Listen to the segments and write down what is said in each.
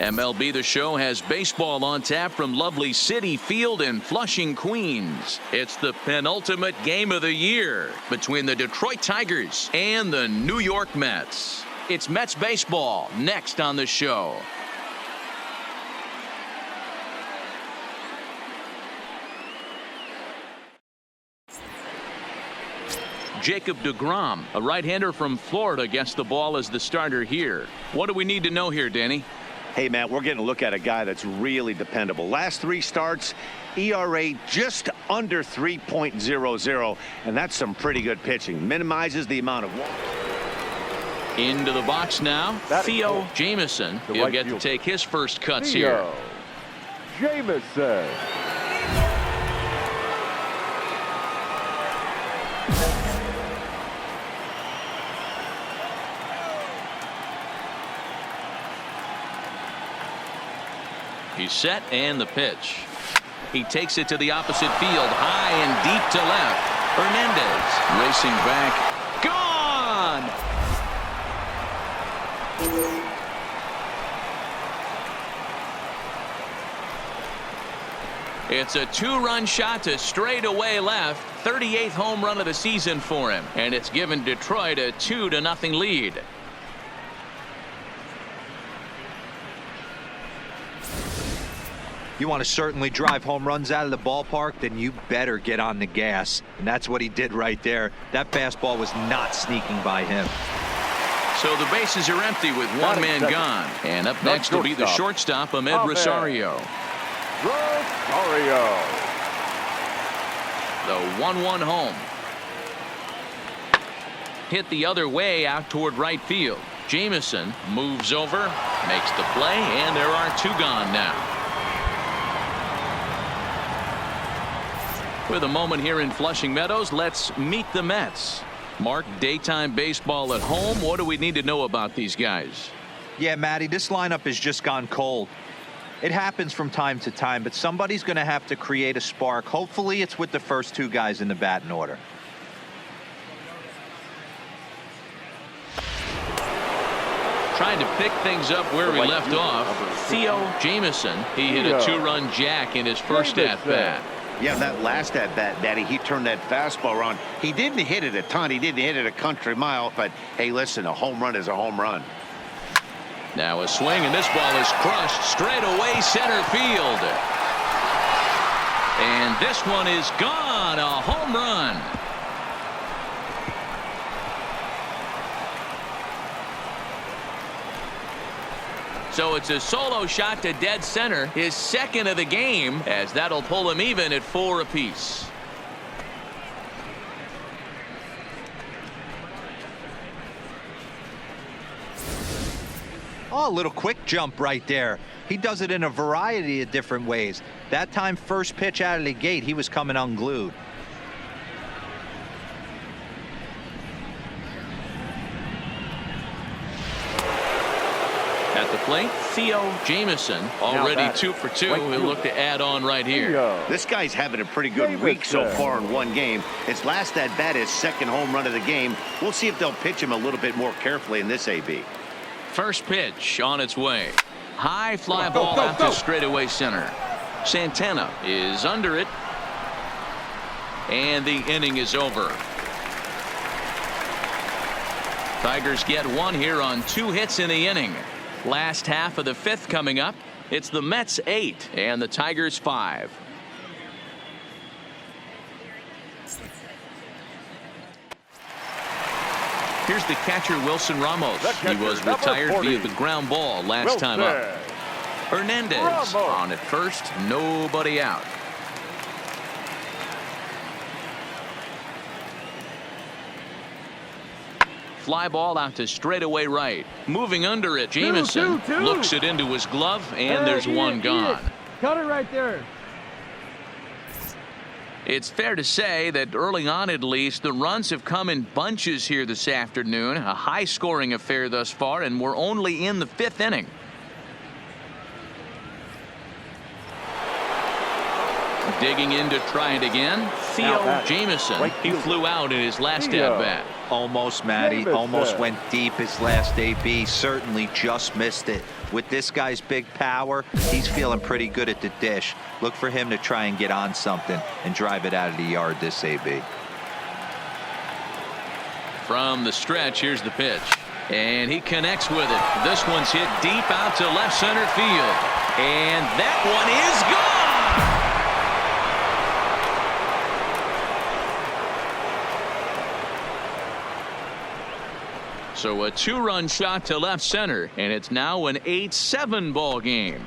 MLB The Show has baseball on tap from lovely Citi Field in Flushing, Queens. It's the penultimate game of the year between the Detroit Tigers and the New York Mets. It's Mets baseball next on the show. Jacob deGrom, a right-hander from Florida, gets the ball as the starter here. What do we need to know here, Danny? Hey, Matt, we're getting a look at a guy that's really dependable. Last 3 starts, ERA just under 3.00, and that's some pretty good pitching. Minimizes the amount of walks. Into the box now, Theo Jamison. He'll get to take his first cuts here. Jamison. He's set, and the pitch. He takes it to the opposite field, high and deep to left. Hernandez racing back. Gone! It's a 2-run shot to straightaway left. 38th home run of the season for him. And it's given Detroit a 2-0 lead. You want to certainly drive home runs out of the ballpark, then you better get on the gas. And that's what he did right there. That fastball was not sneaking by him. So the bases are empty with one man gone. And up next will be the shortstop, Ahmed Rosario. Rosario. The 1-1 home. Hit the other way out toward right field. Jamison moves over, makes the play, and there are 2 gone now. With a moment here in Flushing Meadows, let's meet the Mets. Mark, daytime baseball at home. What do we need to know about these guys? Yeah, Matty, this lineup has just gone cold. It happens from time to time, but somebody's going to have to create a spark. Hopefully it's with the first 2 guys in the batting order. Trying to pick things up where we left off. Theo Jamison. He hit a 2-run jack in his first at-bat. Yeah, that last at-bat, Daddy, he turned that fastball around. He didn't hit it a ton. He didn't hit it a country mile. But, hey, listen, a home run is a home run. Now a swing, and this ball is crushed straight away center field. And this one is gone. A home run. So it's a solo shot to dead center, his second of the game, as that'll pull him even at 4 apiece. Oh, a little quick jump right there. He does it in a variety of different ways. That time, first pitch out of the gate, he was coming unglued. At the plate, Theo Jamison, already 2 for 2. He'll look to add on right here. This guy's having a pretty good week so far in one game. His last at-bat, his second home run of the game. We'll see if they'll pitch him a little bit more carefully in this AB. First pitch on its way. High fly ball out to straightaway center. Santana is under it. And the inning is over. Tigers get 1 here on 2 hits in the inning. Last half of the 5th coming up. It's the Mets 8 and the Tigers 5. Here's the catcher, Wilson Ramos. He was retired via the ground ball last time up. Hernandez on at first, nobody out. Fly ball out to straightaway right. Moving under it, Jamison looks it into his glove, and there's 1 gone. Cut it right there. It's fair to say that early on, at least, the runs have come in bunches here this afternoon. A high-scoring affair thus far, and we're only in the 5th inning. Digging in to try it again, Theo Jamison. He flew out in his last at-bat. Almost, Matty. Almost went deep his last AB. Certainly just missed it. With this guy's big power, he's feeling pretty good at the dish. Look for him to try and get on something and drive it out of the yard this AB. From the stretch, here's the pitch. And he connects with it. This one's hit deep out to left center field. And that one is gone! So a two-run shot to left center, and it's now an 8-7 ball game.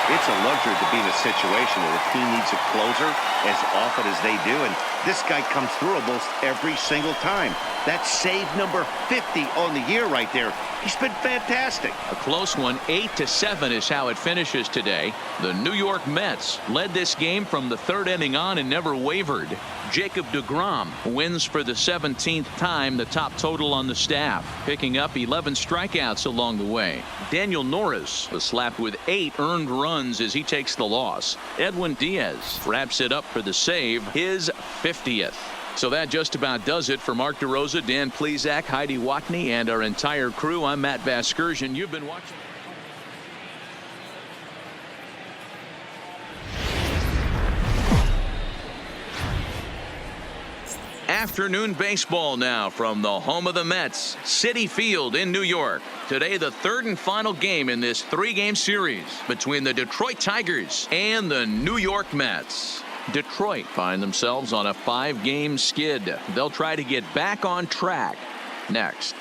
It's a luxury to be in a situation where the team needs a closer as often as they do, and this guy comes through almost every single time. That's save number 50 on the year right there. He's been fantastic. A close one. 8-7 is how it finishes today. The New York Mets led this game from the third inning on and never wavered. Jacob deGrom wins for the 17th time, the top total on the staff, picking up 11 strikeouts along the way. Daniel Norris was slapped with 8 earned runs as he takes the loss. Edwin Diaz wraps it up for the save, his 50th. So that just about does it for Mark DeRosa, Dan Plesac, Heidi Watney, and our entire crew. I'm Matt Vasgersian. You've been watching. Afternoon baseball now from the home of the Mets, Citi Field in New York. Today, the third and final game in this 3-game series between the Detroit Tigers and the New York Mets. Detroit find themselves on a 5-game skid. They'll try to get back on track next.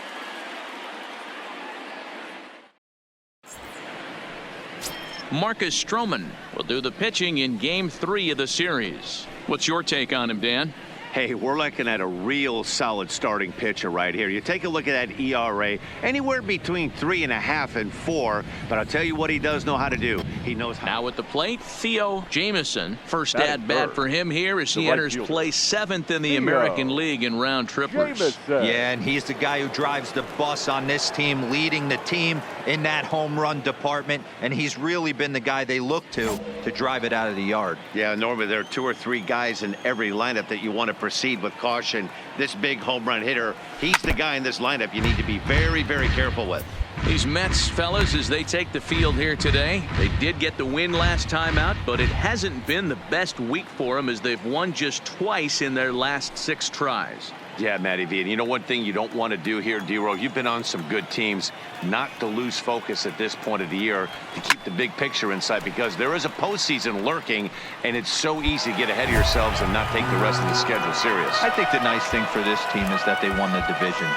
Marcus Stroman will do the pitching in Game 3 of the series. What's your take on him, Dan? Hey, we're looking at a real solid starting pitcher right here. You take a look at that ERA, anywhere between 3.5 and 4. But I'll tell you what he does know how to do. He knows how. Now at the plate, Theo Jamison. First at bat for him here as he enters play 7th in the American League in round triplers. Yeah, and he's the guy who drives the bus on this team, leading the team in that home run department. And he's really been the guy they look to drive it out of the yard. Yeah, normally there are 2 or 3 guys in every lineup that you want to proceed with caution. This big home run hitter, he's the guy in this lineup you need to be very, very careful with. These Mets fellas, as they take the field here today, they did get the win last time out, but it hasn't been the best week for them as they've won just twice in their last 6 tries. Yeah, Matty V. And you know one thing you don't want to do here, D-Row, you've been on some good teams, not to lose focus at this point of the year, to keep the big picture in sight, because there is a postseason lurking, and it's so easy to get ahead of yourselves and not take the rest of the schedule serious. I think the nice thing for this team is that they won the division.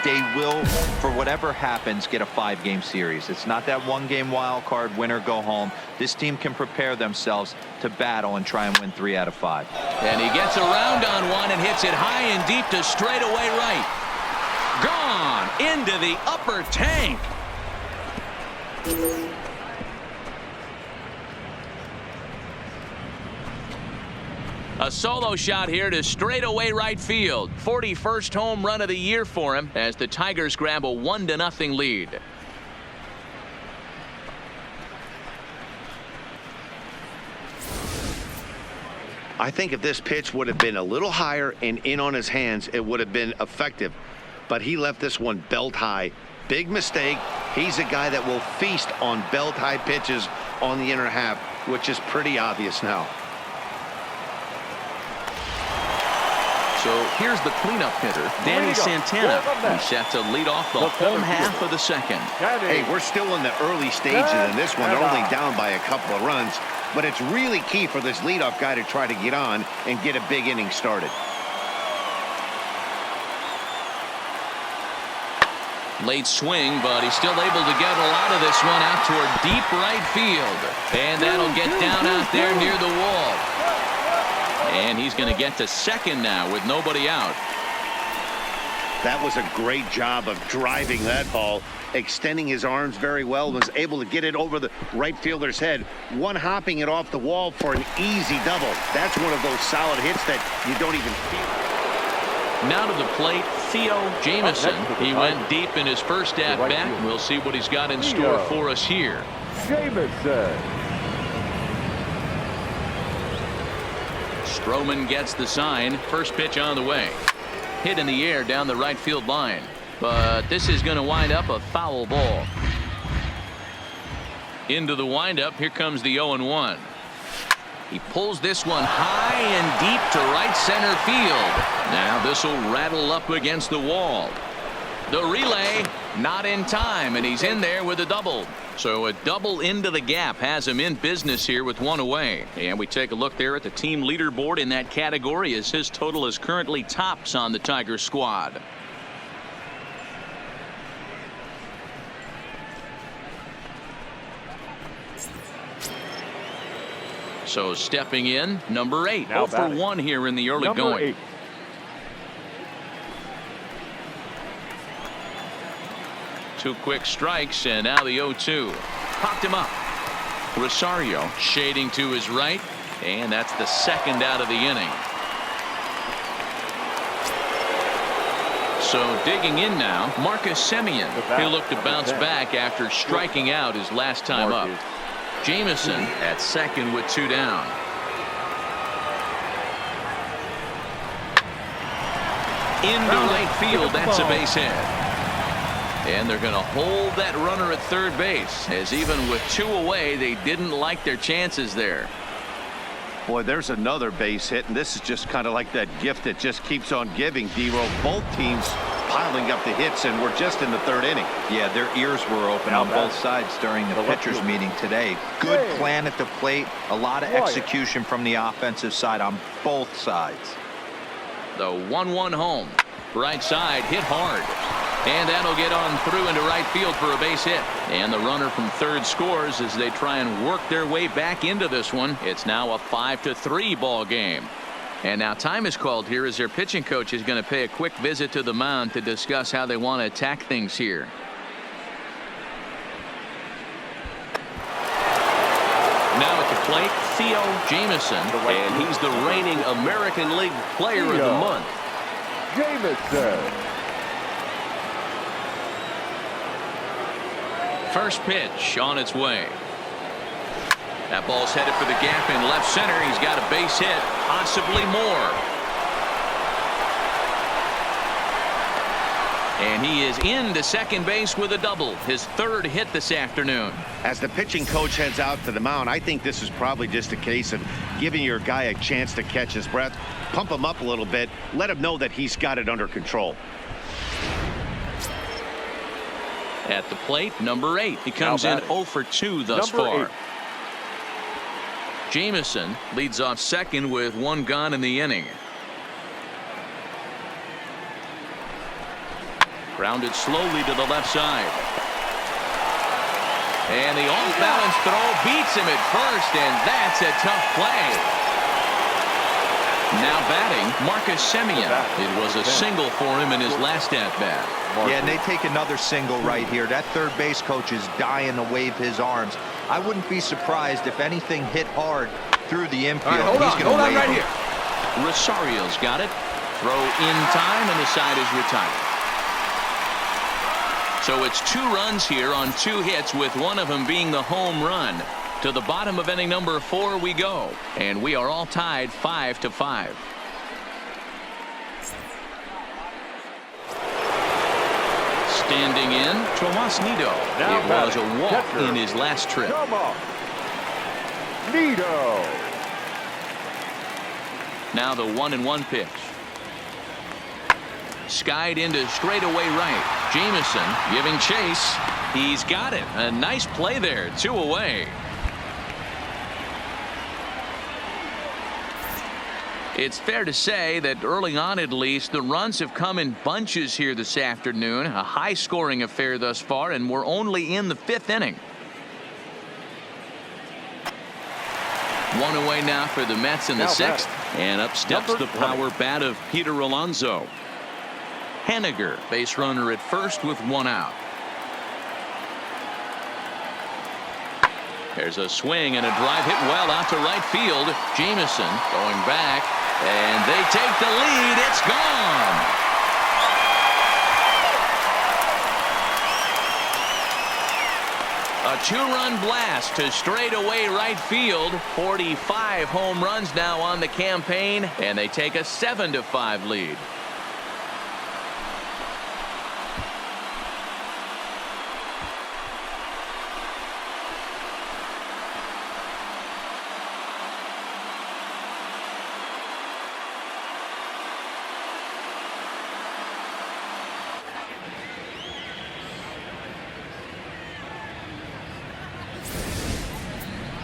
They will, for whatever happens, get a 5-game series. It's not that 1-game wild card, win or go home. This team can prepare themselves to battle and try and win 3 out of 5. And he gets around on one and hits it high and deep to straightaway right. Gone into the upper tank. A solo shot here to straightaway right field. 41st home run of the year for him as the Tigers grab a 1-0 lead. I think if this pitch would have been a little higher and in on his hands, it would have been effective. But he left this one belt high. Big mistake. He's a guy that will feast on belt high pitches on the inner half, which is pretty obvious now. So here's the cleanup hitter, Danny Santana. He's set to lead off the home half of the second. Hey, we're still in the early stages in this one. They're only down by a couple of runs. But it's really key for this leadoff guy to try to get on and get a big inning started. Late swing, but he's still able to get a lot of this one out toward deep right field. And that'll get down out there near the wall. And he's going to get to second now with nobody out. That was a great job of driving that ball, extending his arms very well, was able to get it over the right fielder's head, one-hopping it off the wall for an easy double. That's one of those solid hits that you don't even feel. Now to the plate, Theo Jamieson. He went deep in his first at-bat. We'll see what he's got in store for us here. Jamieson. Stroman gets the sign. First pitch on the way. Hit in the air down the right field line. But this is going to wind up a foul ball. Into the windup. Here comes the 0-1. He pulls this one high and deep to right center field. Now this will rattle up against the wall. The relay not in time, and he's in there with a double. So a double into the gap has him in business here with one away. And we take a look there at the team leaderboard in that category as his total is currently tops on the Tigers squad. So stepping in, number 8. 0 for 1 here in the early going. 8. Two quick strikes, and now the 0-2. Popped him up. Rosario shading to his right, and that's the second out of the inning. So digging in now, Marcus Semien. He'll look to bounce back after striking out his last time up. Jamieson at second with 2 down. Into right field, that's a base hit. And they're going to hold that runner at third base, as even with 2 away, they didn't like their chances there. Boy, there's another base hit, and this is just kind of like that gift that just keeps on giving, D-Roll. Both teams piling up the hits, and we're just in the 3rd inning. Yeah, their ears were open on both sides during the pitchers meeting today. Good plan at the plate, a lot of execution from the offensive side on both sides. The 1-1 home. Right side hit hard. And that'll get on through into right field for a base hit. And the runner from third scores as they try and work their way back into this one. It's now a 5-3 ball game. And now time is called here as their pitching coach is going to pay a quick visit to the mound to discuss how they want to attack things here. Now at the plate, Theo Jamieson, and he's the reigning American League Player of the Month. Jamieson. First pitch on its way. That ball's headed for the gap in left center. He's got a base hit, possibly more. And he is into second base with a double, his 3rd hit this afternoon. As the pitching coach heads out to the mound, I think this is probably just a case of giving your guy a chance to catch his breath, pump him up a little bit, let him know that he's got it under control. At the plate, number 8. He comes in 0 for 2 thus far. 8. Jamieson leads off second with 1 gone in the inning. Grounded slowly to the left side. And the off-balance throw beats him at first, and that's a tough play. Now batting, Marcus Semien. It was a single for him in his last at-bat. Yeah, and they take another single right here. That third base coach is dying to wave his arms. I wouldn't be surprised if anything hit hard through the infield. Hold on right here. Rosario's got it. Throw in time, and the side is retired. So it's 2 runs here on 2 hits, with one of them being the home run. To the bottom of inning number 4 we go, and we are all tied 5-5. Standing in, Tomas Nido. It was a walk in his last trip. Nido. Now the 1-1 pitch. Skied into straightaway right. Jamieson giving chase. He's got it. A nice play there. 2 away. It's fair to say that early on, at least, the runs have come in bunches here this afternoon. A high-scoring affair thus far, and we're only in the 5th inning. 1 away now for the Mets in the 6th. And up steps the power bat of Peter Alonso. Henniger, base runner at first with one out. There's a swing and a drive hit well out to right field. Jameson going back, and they take the lead. It's gone. A two-run blast to straightaway right field. 45 home runs now on the campaign, and they take a 7-5 lead.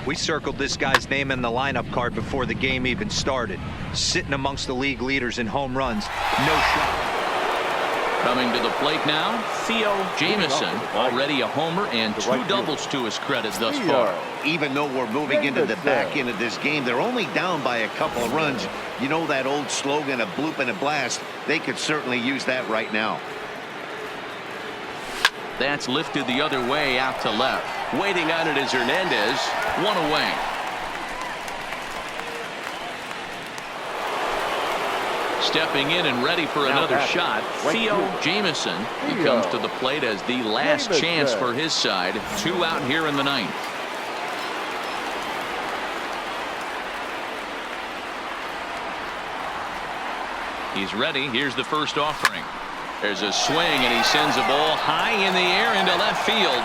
We circled this guy's name in the lineup card before the game even started. Sitting amongst the league leaders in home runs. No shot. Coming to the plate now, Theo Jameson. Already a homer and 2 doubles to his credit thus far. Even though we're moving into the back end of this game, they're only down by a couple of runs. You know that old slogan, a bloop and a blast. They could certainly use that right now. That's lifted the other way out to left. Waiting on it is Hernandez. One away. Stepping in and ready for another shot, Theo Jameson. He comes to the plate as the last chance for his side. 2 out here in the 9th. He's ready. Here's the first offering. There's a swing, and he sends a ball high in the air into left field.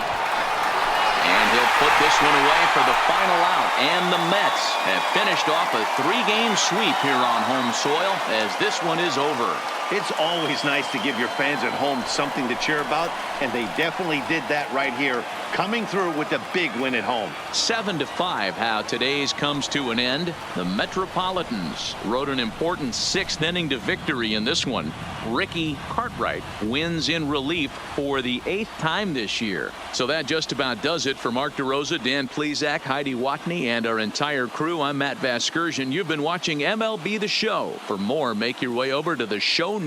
And he'll put this one away for the final out. And the Mets have finished off a 3-game sweep here on home soil as this one is over. It's always nice to give your fans at home something to cheer about, and they definitely did that right here, coming through with the big win at home. 7-5 how today's comes to an end. The Metropolitans rode an important 6th inning to victory in this one. Ricky Cartwright wins in relief for the 8th time this year. So that just about does it for Mark DeRosa, Dan Plesac, Heidi Watney, and our entire crew. I'm Matt Vasgersian. You've been watching MLB The Show. For more, make your way over to theshownation.com.